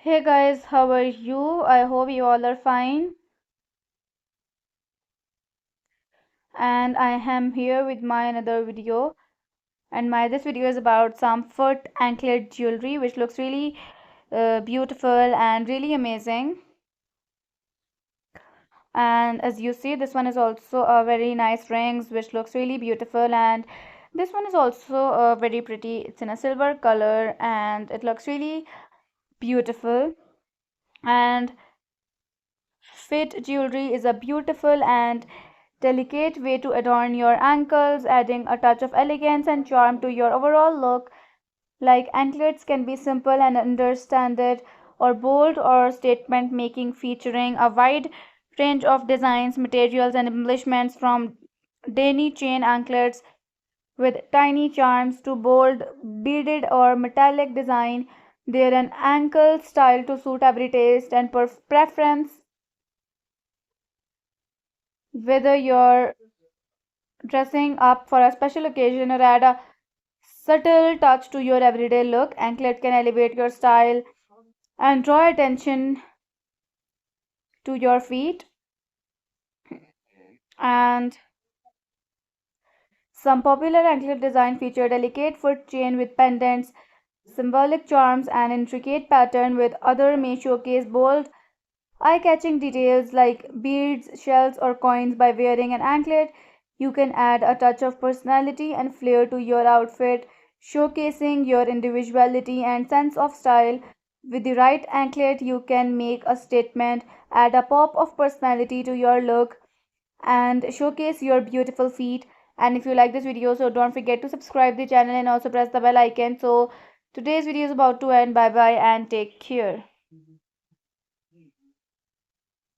Hey guys, how are you? I hope you all are fine. And I am here with my another video. And my this video is about some foot anklet jewelry, which looks really beautiful and really amazing. And as you see, this one is also a very nice rings, which looks really beautiful. And this one is also very pretty. It's in a silver color, and it looks really beautiful. And fit jewelry is a beautiful and delicate way to adorn your ankles, adding a touch of elegance and charm to your overall look. Like anklets can be simple and understated, or bold or statement making, featuring a wide range of designs, materials, and embellishments from dainty chain anklets with tiny charms to bold beaded or metallic design. They're an ankle style to suit every taste and preference, whether you're dressing up for a special occasion or add a subtle touch to your everyday look. Anklet can elevate your style and draw attention to your feet. And some popular anklet design feature delicate foot chain with pendants, symbolic charms, and intricate pattern, with other may showcase bold, eye-catching details like beads, shells, or coins. By wearing an anklet, you can add a touch of personality and flair to your outfit, showcasing your individuality and sense of style. With the right anklet, you can make a statement, add a pop of personality to your look, and showcase your beautiful feet. And if you like this video, so don't forget to subscribe the channel and also press the bell icon. So today's video is about to end. Bye bye and take care.